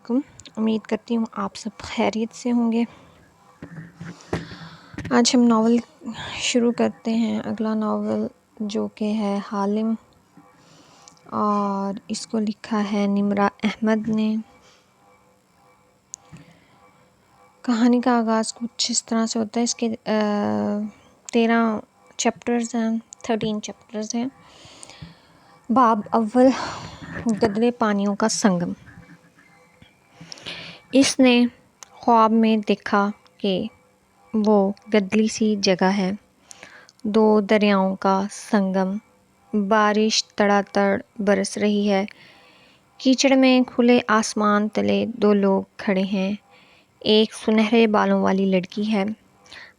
علیکم، امید کرتی ہوں آپ سب خیریت سے ہوں گے۔ آج ہم ناول شروع کرتے ہیں۔ اگلا ناول جو کہ ہے حالم، اور اس کو لکھا ہے نمرہ احمد نے۔ کہانی کا آغاز کچھ اس طرح سے ہوتا ہے۔ اس کے 13 چیپٹرز ہیں، 13 چیپٹرز ہیں۔ باب اول، گدلے پانیوں کا سنگم۔ اس نے خواب میں دیکھا کہ وہ گدلی سی جگہ ہے، 2 دریاؤں کا سنگم۔ بارش تڑا تڑ برس رہی ہے۔ کیچڑ میں کھلے آسمان تلے 2 لوگ کھڑے ہیں۔ ایک سنہرے بالوں والی لڑکی ہے۔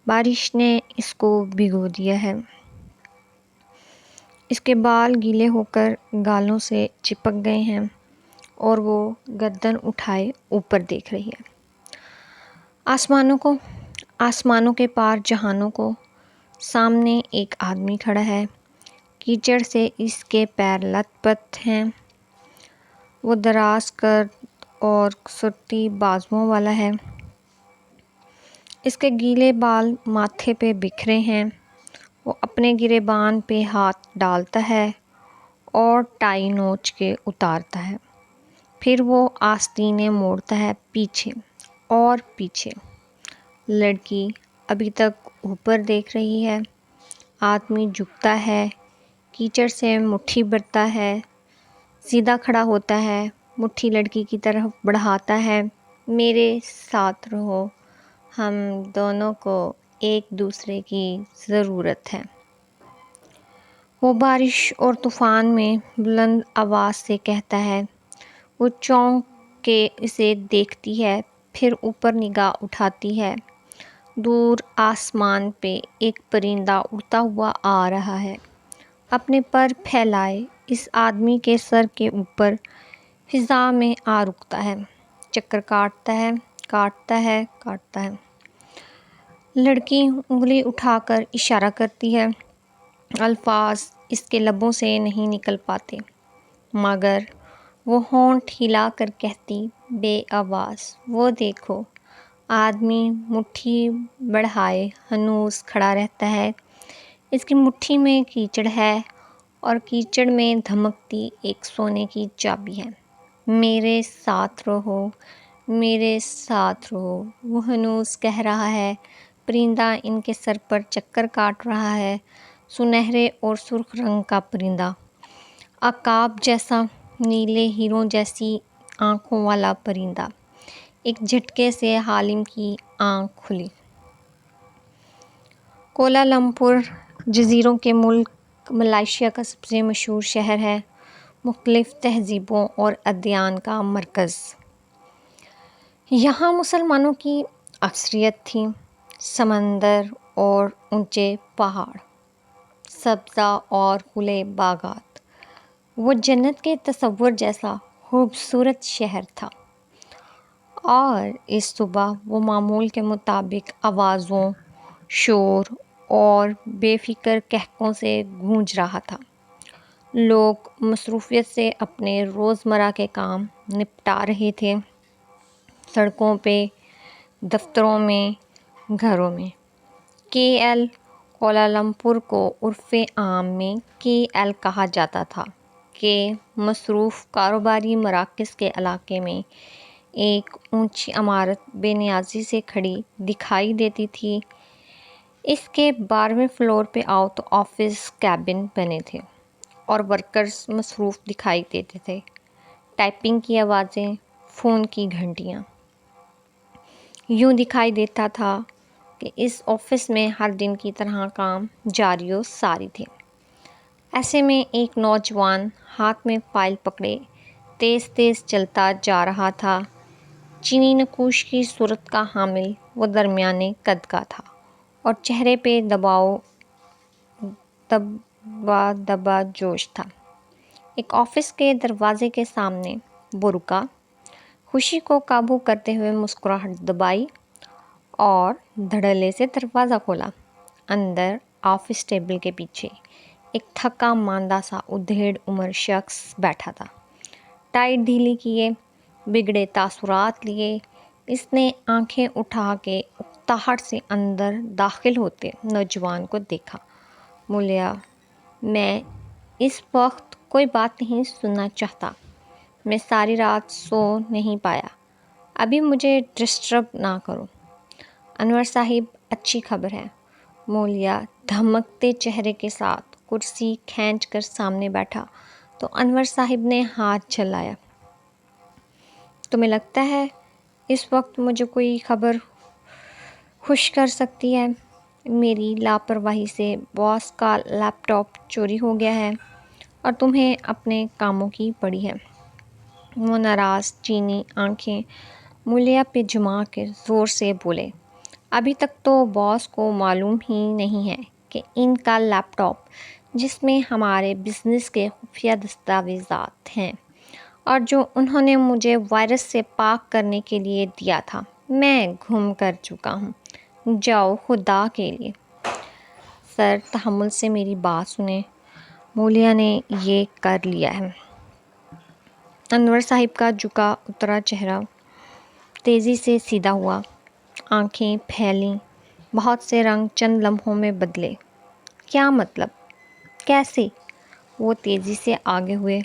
بارش نے اس کو بھگو دیا ہے۔ اس کے بال گیلے ہو کر گالوں سے چپک گئے ہیں اور وہ گردن اٹھائے اوپر دیکھ رہی ہے۔ آسمانوں کے پار جہانوں کو۔ سامنے ایک آدمی کھڑا ہے۔ کیچڑ سے اس کے پیر لت پت ہیں۔ وہ دراز قد اور سرتی بازوؤں والا ہے۔ اس کے گیلے بال ماتھے پہ بکھرے ہیں۔ وہ اپنے گریبان پہ ہاتھ ڈالتا ہے اور ٹائی نوچ کے اتارتا ہے۔ پھر وہ آستینیں موڑتا ہے پیچھے اور پیچھے۔ لڑکی ابھی تک اوپر دیکھ رہی ہے۔ آدمی جھکتا ہے، کیچڑ سے مٹھی بھرتا ہے، سیدھا کھڑا ہوتا ہے، مٹھی لڑکی کی طرف بڑھاتا ہے۔ میرے ساتھ رہو، ہم دونوں کو ایک دوسرے کی ضرورت ہے۔ وہ بارش اور طوفان میں بلند آواز سے کہتا ہے۔ وہ چونک کے اسے دیکھتی ہے، پھر اوپر نگاہ اٹھاتی ہے۔ دور آسمان پہ ایک پرندہ اڑتا ہوا آ رہا ہے۔ اپنے پر پھیلائے اس آدمی کے سر کے اوپر فضا میں آ رکتا ہے، چکر کاٹتا ہے، کاٹتا ہے، کاٹتا ہے۔ لڑکی انگلی اٹھا کر اشارہ کرتی ہے۔ الفاظ اس کے لبوں سے نہیں نکل پاتے، مگر وہ ہونٹ ہلا کر کہتی بے آواز، وہ دیکھو۔ آدمی مٹھی بڑھائے ہنوز کھڑا رہتا ہے۔ اس کی مٹھی میں کیچڑ ہے اور کیچڑ میں دھمکتی ایک سونے کی چابی ہے۔ میرے ساتھ رہو، میرے ساتھ رہو، وہ ہنوز کہہ رہا ہے۔ پرندہ ان کے سر پر چکر کاٹ رہا ہے، سنہرے اور سرخ رنگ کا پرندہ، عقاب جیسا، نیلے ہیروں جیسی آنکھوں والا پرندہ۔ ایک جھٹکے سے حالم کی آنکھ کھلی۔ کوالالمپور جزیروں کے ملک ملائیشیا کا سب سے مشہور شہر ہے، مختلف تہذیبوں اور ادیان کا مرکز۔ یہاں مسلمانوں کی اکثریت تھی۔ سمندر اور اونچے پہاڑ، سبزہ اور کھلے باغات، وہ جنت کے تصور جیسا خوبصورت شہر تھا۔ اور اس صبح وہ معمول کے مطابق آوازوں، شور اور بے فکر قہقہوں سے گونج رہا تھا۔ لوگ مصروفیت سے اپنے روزمرہ کے کام نپٹا رہے تھے، سڑکوں پہ، دفتروں میں، گھروں میں۔ KL کوالالمپور کو عرف عام میں KL کہا جاتا تھا کہ مصروف کاروباری مراکز کے علاقے میں ایک اونچی عمارت بے نیازی سے کھڑی دکھائی دیتی تھی۔ اس کے 12ویں فلور پہ آؤ تو آفس کیبن بنے تھے اور ورکرز مصروف دکھائی دیتے تھے، ٹائپنگ کی آوازیں، فون کی گھنٹیاں۔ یوں دکھائی دیتا تھا کہ اس آفس میں ہر دن کی طرح کام جاری و ساری تھے۔ ایسے میں ایک نوجوان ہاتھ میں فائل پکڑے تیز تیز چلتا جا رہا تھا۔ چینی نقوش کی صورت کا حامل وہ درمیانے قد کا تھا اور چہرے پہ دبا جوش تھا۔ ایک آفس کے دروازے کے سامنے وہ رکا، خوشی کو قابو کرتے ہوئے مسکراہٹ دبائی اور دھڑلے سے دروازہ کھولا۔ اندر آفس ٹیبل کے پیچھے ایک تھکا ماندہ سا ادھیڑ عمر شخص بیٹھا تھا، ٹائی ڈھیلی کیے، بگڑے تاثرات لیے اس نے آنکھیں اٹھا کے اکتاہٹ سے اندر داخل ہوتے نوجوان کو دیکھا۔ مولیا، میں اس وقت کوئی بات نہیں سننا چاہتا۔ میں ساری رات سو نہیں پایا۔ ابھی مجھے ڈسٹرب نہ کرو۔ انور صاحب، اچھی خبر ہے۔ مولیا دھمکتے چہرے کے ساتھ کرسی کھینچ کر سامنے بیٹھا تو انور صاحب نے ہاتھ چلایا۔ تمہیں لگتا ہے اس وقت مجھے کوئی خبر خوش کر سکتی ہے؟ میری لاپرواہی سے باس کا لیپ ٹاپ چوری ہو گیا ہے اور تمہیں اپنے کاموں کی پڑی ہے۔ وہ ناراض چینی آنکھیں مولیا پہ جما کے زور سے بولے، ابھی تک تو باس کو معلوم ہی نہیں ہے کہ ان کا لیپ ٹاپ، جس میں ہمارے بزنس کے خفیہ دستاویزات ہیں اور جو انہوں نے مجھے وائرس سے پاک کرنے کے لیے دیا تھا، میں گم کر چکا ہوں۔ جاؤ خدا کے لیے۔ سر، تحمل سے میری بات سنیں۔ مولیا نے یہ کر لیا ہے۔ انور صاحب کا جھکا اترا چہرہ تیزی سے سیدھا ہوا، آنکھیں پھیلیں، بہت سے رنگ چند لمحوں میں بدلے۔ کیا مطلب؟ کیسے؟ وہ تیزی سے آگے ہوئے۔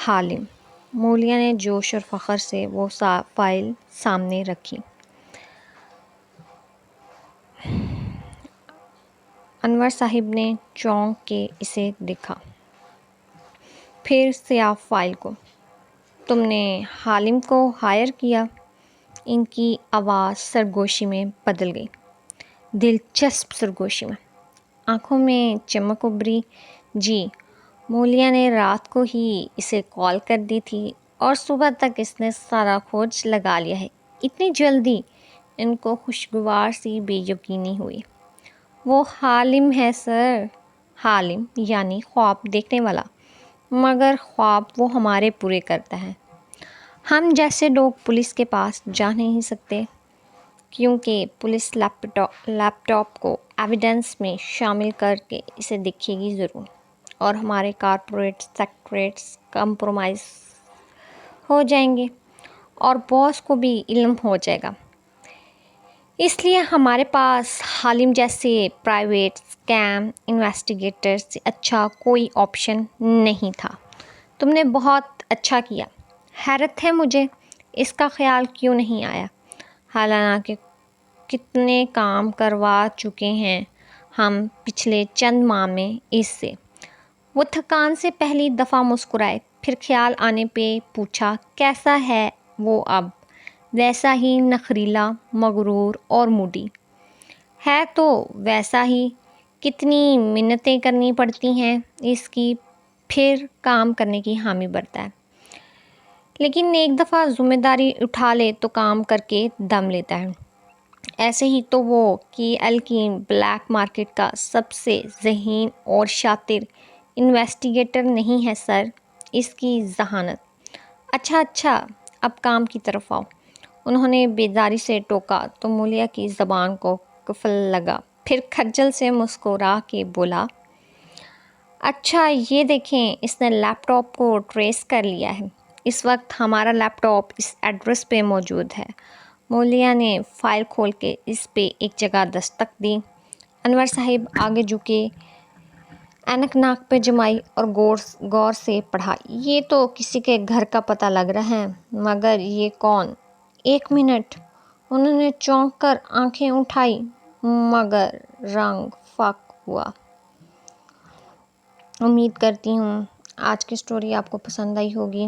حالم، مولیا نے جوش اور فخر سے وہ فائل سامنے رکھی۔ انور صاحب نے چونک کے اسے دیکھا، پھر سیاہ فائل کو۔ تم نے حالم کو ہائر کیا؟ ان کی آواز سرگوشی میں بدل گئی، دلچسپ سرگوشی میں۔ آنکھوں میں چمک ابھری۔ جی، مولیا نے رات کو ہی اسے کال کر دی تھی اور صبح تک اس نے سارا کھوج لگا لیا ہے۔ اتنی جلدی؟ ان کو خوشگوار سی بے یقینی ہوئی۔ وہ حالم ہے سر۔ حالم یعنی خواب دیکھنے والا، مگر خواب وہ ہمارے پورے کرتا ہے۔ ہم جیسے لوگ پولیس کے پاس جا نہیں سکتے، کیونکہ پولیس لیپ ٹاپ کو ایویڈنس میں شامل کر کے اسے دیکھے گی ضرور، اور ہمارے کارپوریٹ سیکریٹریز کمپرومائز ہو جائیں گے اور باس کو بھی علم ہو جائے گا۔ اس لیے ہمارے پاس حالم جیسے پرائیویٹ اسکیم انویسٹیگیٹر سے اچھا کوئی آپشن نہیں تھا۔ تم نے بہت اچھا کیا۔ حیرت ہے مجھے اس کا خیال کیوں نہیں آیا، حالانکہ کتنے کام کروا چکے ہیں ہم پچھلے چند ماہ میں اس سے۔ وہ تھکان سے پہلی دفعہ مسکرائے، پھر خیال آنے پہ پوچھا، کیسا ہے وہ اب؟ ویسا ہی نخریلا، مغرور اور موڈی ہے تو ویسا ہی، کتنی منتیں کرنی پڑتی ہیں اس کی، پھر کام کرنے کی حامی بھرتا ہے، لیکن ایک دفعہ ذمہ داری اٹھا لے تو کام کر کے دم لیتا ہے۔ ایسے ہی تو وہ KL کی بلیک مارکیٹ کا سب سے ذہین اور شاطر انویسٹیگیٹر نہیں ہے سر، اس کی ذہانت۔ اچھا، اب کام کی طرف آؤ۔ انہوں نے بیداری سے ٹوکا تو مولیا کی زبان کو قفل لگا، پھر کھجل سے مسکرا کے بولا، اچھا یہ دیکھیں، اس نے لیپ ٹاپ کو ٹریس کر لیا ہے۔ اس وقت ہمارا لیپ ٹاپ اس ایڈریس پہ موجود ہے۔ مولیا نے فائل کھول کے اس پہ ایک جگہ دستک دی۔ انور صاحب آگے جھکے، اینک ناک پہ جمائی اور غور سے پڑھا۔ یہ تو کسی کے گھر کا پتہ لگ رہا ہے، مگر یہ کون؟ ایک منٹ۔ انہوں نے چونک کر آنکھیں اٹھائی، مگر رنگ فاق ہوا۔ امید کرتی ہوں آج کی سٹوری آپ کو پسند آئی ہوگی۔